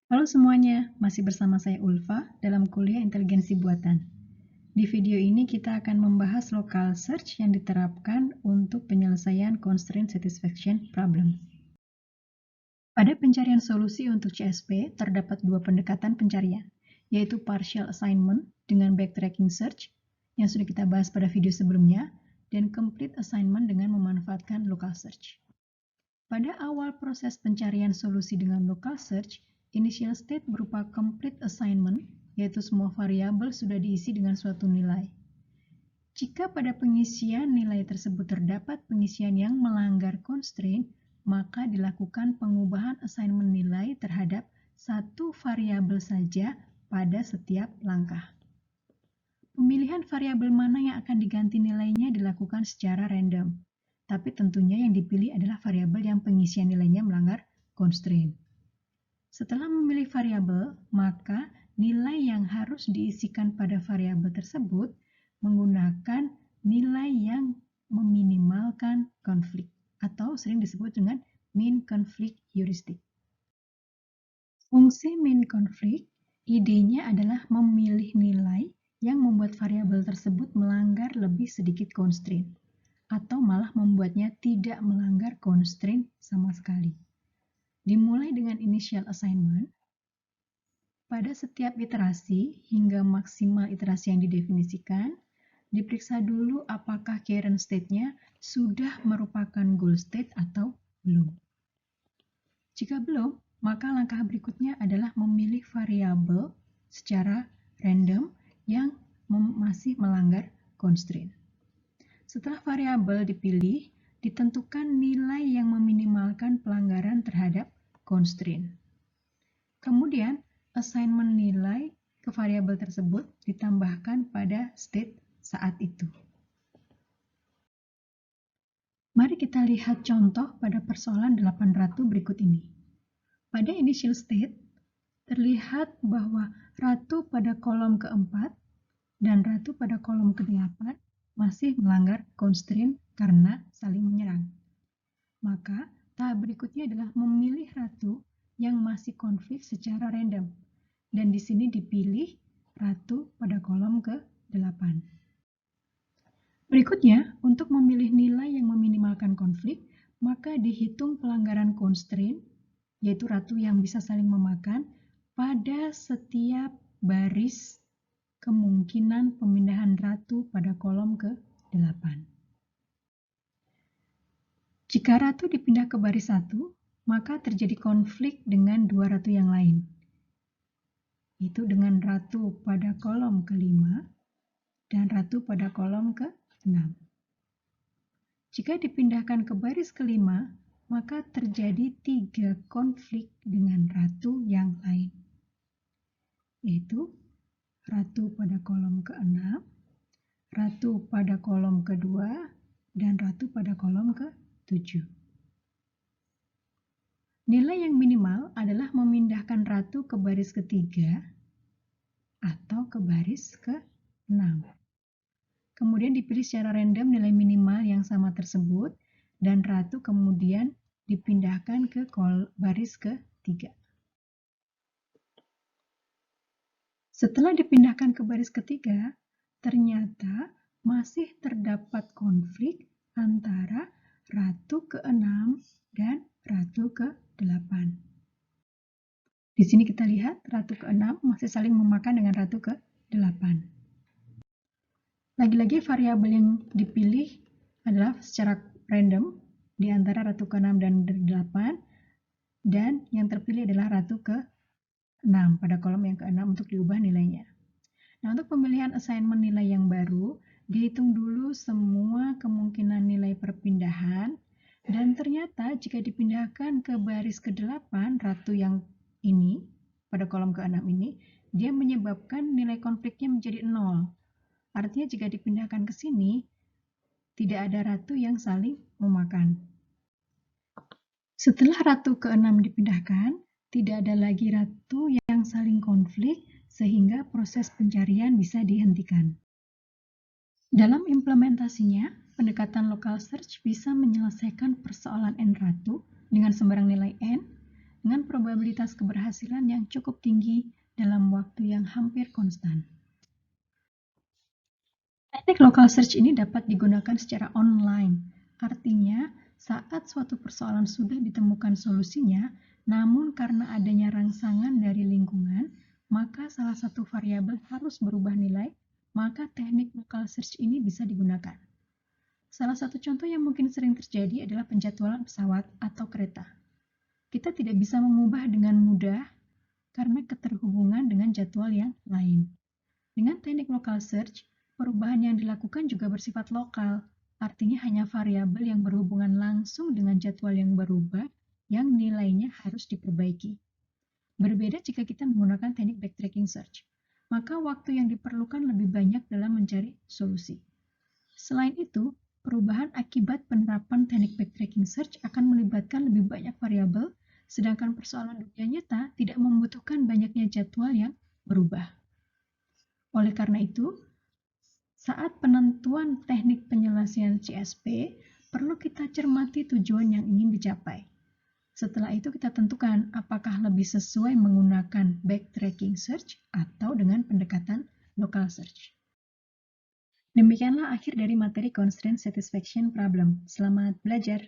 Halo semuanya, masih bersama saya Ulfa dalam kuliah inteligensi buatan. Di video ini kita akan membahas local search yang diterapkan untuk penyelesaian constraint satisfaction problem. Pada pencarian solusi untuk CSP, terdapat dua pendekatan pencarian, yaitu partial assignment dengan backtracking search, yang sudah kita bahas pada video sebelumnya, dan complete assignment dengan memanfaatkan local search. Pada awal proses pencarian solusi dengan local search, initial state berupa complete assignment, yaitu semua variabel sudah diisi dengan suatu nilai. Jika pada pengisian nilai tersebut terdapat pengisian yang melanggar constraint, maka dilakukan pengubahan assignment nilai terhadap satu variabel saja pada setiap langkah. Pemilihan variabel mana yang akan diganti nilainya dilakukan secara random, tapi tentunya yang dipilih adalah variabel yang pengisian nilainya melanggar constraint. Setelah memilih variabel, maka nilai yang harus diisikan pada variabel tersebut menggunakan nilai yang meminimalkan konflik, atau sering disebut dengan min conflict heuristic. Fungsi min conflict, idenya adalah memilih nilai yang membuat variabel tersebut melanggar lebih sedikit constraint, atau malah membuatnya tidak melanggar constraint sama sekali. Dimulai dengan initial assignment, pada setiap iterasi hingga maksimal iterasi yang didefinisikan, diperiksa dulu apakah current state-nya sudah merupakan goal state atau belum. Jika belum, maka langkah berikutnya adalah memilih variabel secara random yang masih melanggar constraint. Setelah variabel dipilih, ditentukan nilai yang meminimalkan pelanggaran terhadap constraint. Kemudian, assignment nilai ke variabel tersebut ditambahkan pada state saat itu. Mari kita lihat contoh pada persoalan 8 ratu berikut ini. Pada initial state, terlihat bahwa ratu pada kolom keempat dan ratu pada kolom ke-8 masih melanggar constraint karena saling menyerang. Maka, tahap berikutnya adalah memilih ratu yang masih konflik secara random. Dan di sini dipilih ratu pada kolom ke-8. Berikutnya, untuk memilih nilai yang meminimalkan konflik, maka dihitung pelanggaran constraint, yaitu ratu yang bisa saling memakan, pada setiap baris kemungkinan pemindahan ratu pada kolom ke-8. Jika ratu dipindah ke baris 1, maka terjadi konflik dengan dua ratu yang lain, yaitu dengan ratu pada kolom ke-5 dan ratu pada kolom ke-6. Jika dipindahkan ke baris ke-5, maka terjadi 3 konflik dengan ratu yang lain, yaitu ratu pada kolom ke-6, ratu pada kolom ke-2, dan ratu pada kolom ke-7. Nilai yang minimal adalah memindahkan ratu ke baris ketiga atau ke baris ke-6. Kemudian dipilih secara random nilai minimal yang sama tersebut, dan ratu kemudian dipindahkan ke baris ke-3. Setelah dipindahkan ke baris ketiga, ternyata masih terdapat konflik antara ratu ke-6 dan ratu ke-8. Di sini kita lihat ratu ke-6 masih saling memakan dengan ratu ke-8. Lagi-lagi variabel yang dipilih adalah secara random di antara ratu ke-6 dan 8, dan yang terpilih adalah ratu ke-6 pada kolom yang ke-6 untuk diubah nilainya. Nah, untuk pemilihan assignment nilai yang baru, dihitung dulu semua kemungkinan nilai perpindahan, dan ternyata jika dipindahkan ke baris ke-8, ratu yang ini, pada kolom ke-6 ini, dia menyebabkan nilai konfliknya menjadi 0. Artinya jika dipindahkan ke sini, tidak ada ratu yang saling memakan. Setelah ratu ke-6 dipindahkan, tidak ada lagi ratu yang saling konflik, sehingga proses pencarian bisa dihentikan. Dalam implementasinya, pendekatan local search bisa menyelesaikan persoalan n ratu dengan sembarang nilai n, dengan probabilitas keberhasilan yang cukup tinggi dalam waktu yang hampir konstan. Teknik local search ini dapat digunakan secara online, artinya saat suatu persoalan sudah ditemukan solusinya, namun karena adanya rangsangan dari lingkungan, maka salah satu variabel harus berubah nilai, maka teknik local search ini bisa digunakan. Salah satu contoh yang mungkin sering terjadi adalah penjadwalan pesawat atau kereta. Kita tidak bisa mengubah dengan mudah karena keterhubungan dengan jadwal yang lain. Dengan teknik local search, perubahan yang dilakukan juga bersifat lokal, artinya hanya variabel yang berhubungan langsung dengan jadwal yang berubah yang nilainya harus diperbaiki. Berbeda jika kita menggunakan teknik backtracking search, maka waktu yang diperlukan lebih banyak dalam mencari solusi. Selain itu, perubahan akibat penerapan teknik backtracking search akan melibatkan lebih banyak variabel, sedangkan persoalan dunia nyata tidak membutuhkan banyaknya jadwal yang berubah. Oleh karena itu, saat penentuan teknik penyelesaian CSP, perlu kita cermati tujuan yang ingin dicapai. Setelah itu kita tentukan apakah lebih sesuai menggunakan backtracking search atau dengan pendekatan local search. Demikianlah akhir dari materi Constraint Satisfaction Problem. Selamat belajar!